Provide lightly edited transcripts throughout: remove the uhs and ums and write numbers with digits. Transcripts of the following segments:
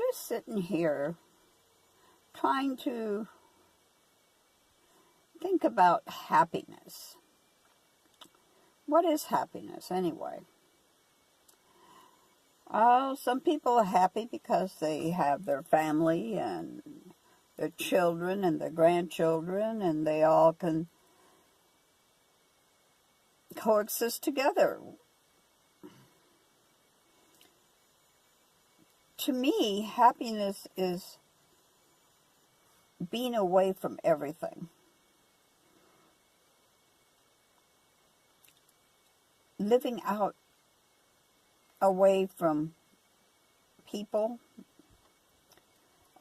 was sitting here trying to think about happiness. What is happiness anyway? Oh, some people are happy because they have their family and their children and their grandchildren, and they all can coexist together. To me, happiness is being away from everything. Living out away from people,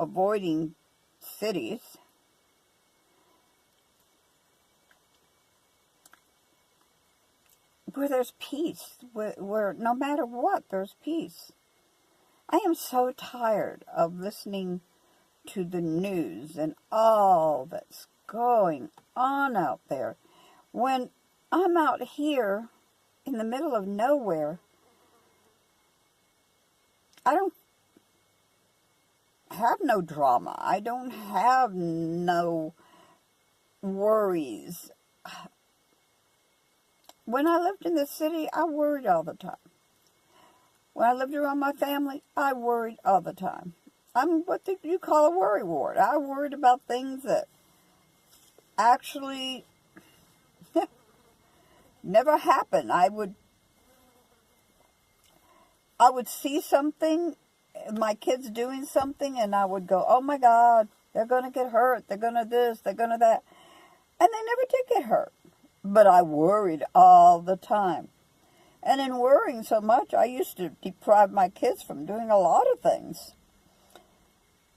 avoiding cities, where there's peace, where no matter what, there's peace. I am so tired of listening to the news and all that's going on out there. When I'm out here in the middle of nowhere, I don't have no drama. I don't have no worries. When I lived in the city, I worried all the time. When I lived around my family, I worried all the time. I'm what you call a worry wart. I worried about things that actually never happened. I would see something, my kids doing something, and I would go, oh my God, they're going to get hurt. They're going to this, they're going to that. And they never did get hurt. But I worried all the time. And in worrying so much, I used to deprive my kids from doing a lot of things.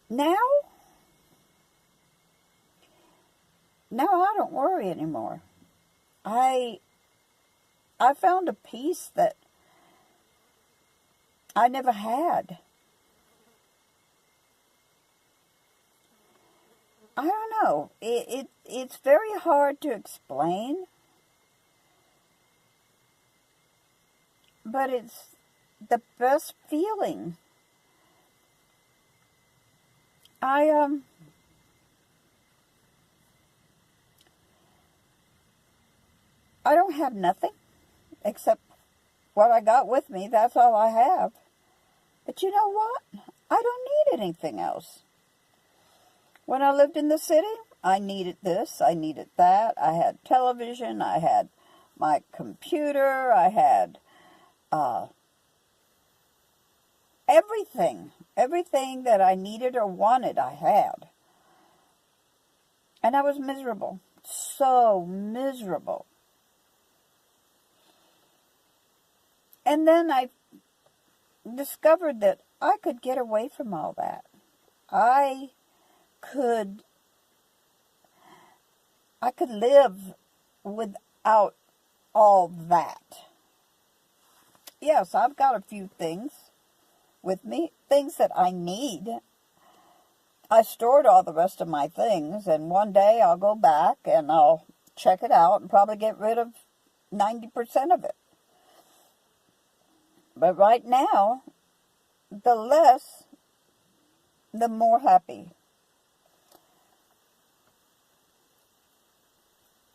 Now I don't worry anymore. I found a peace that I never had. I don't know. It's very hard to explain. But it's the best feeling. I don't have nothing except what I got with me. That's all I have. But you know what? I don't need anything else. When I lived in the city, I needed this, I needed that. I had television, I had my computer, I had everything that I needed or wanted, I had. And I was miserable. So miserable. And then I discovered that I could get away from all that. I could live without all that. Yes, I've got a few things with me, things that I need. I stored all the rest of my things, and one day I'll go back and I'll check it out and probably get rid of 90% of it. But right now, the less, the more happy.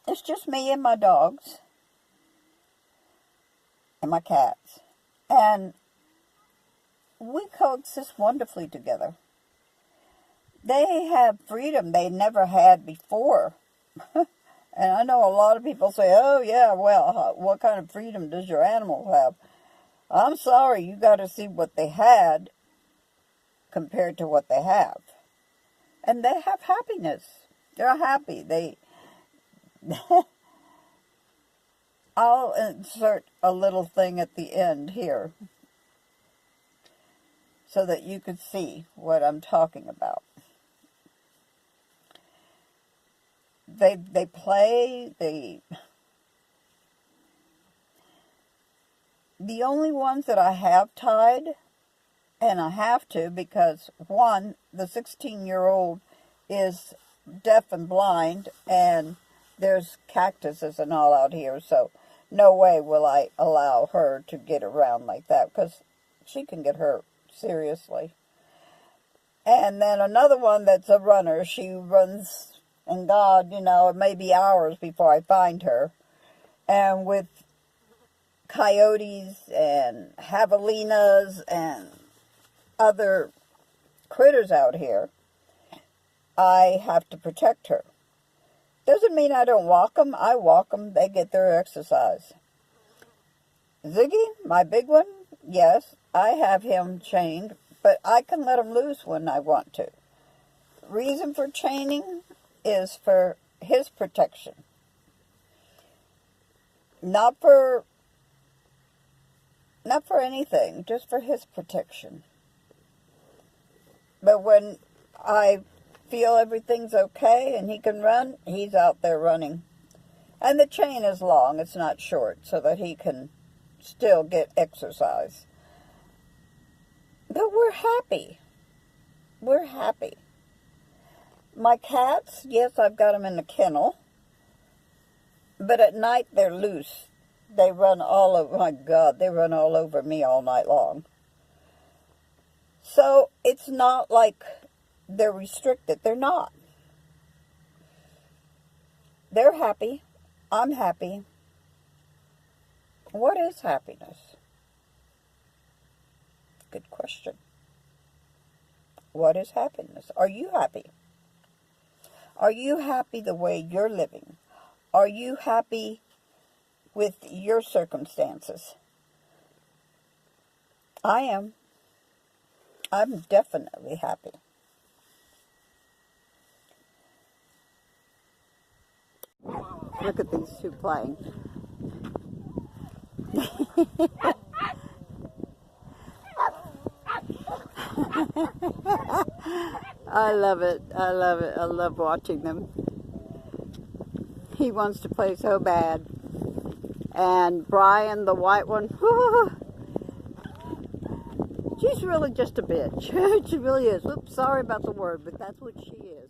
It's just me and my dogs and my cats. And we coexist wonderfully together. They have freedom they never had before. And I know a lot of people say, oh yeah, well, what kind of freedom does your animal have? I'm sorry, you got to see what they had compared to what they have. And they have happiness. They're happy. I'll insert a little thing at the end here so that you can see what I'm talking about. They play, the only ones that I have tied, and I have to because, one, the 16-year-old is deaf and blind, and there's cactuses and all out here, so no way will I allow her to get around like that, because she can get hurt, seriously. And then another one that's a runner. She runs, and God, it may be hours before I find her. And with coyotes and javelinas and other critters out here, I have to protect her. Doesn't mean I don't walk them. I walk them. They get their exercise. Ziggy, my big one, yes, I have him chained, but I can let him loose when I want to. Reason for chaining is for his protection. Not for anything, just for his protection. But when I feel everything's okay and he can run, he's out there running. And the chain is long, it's not short, so that he can still get exercise. But we're happy. We're happy. My cats, yes, I've got them in the kennel. But at night they're loose. They run all over, my God, they run all over me all night long. So it's not like they're restricted. They're not. They're happy. I'm happy. What is happiness? Good question. What is happiness? Are you happy? Are you happy the way you're living? Are you happy with your circumstances? I am. I'm definitely happy. Look at these two playing. I love it. I love it. I love watching them. He wants to play so bad. And Brian, the white one, she's really just a bitch. She really is. Oops, sorry about the word, but that's what she is.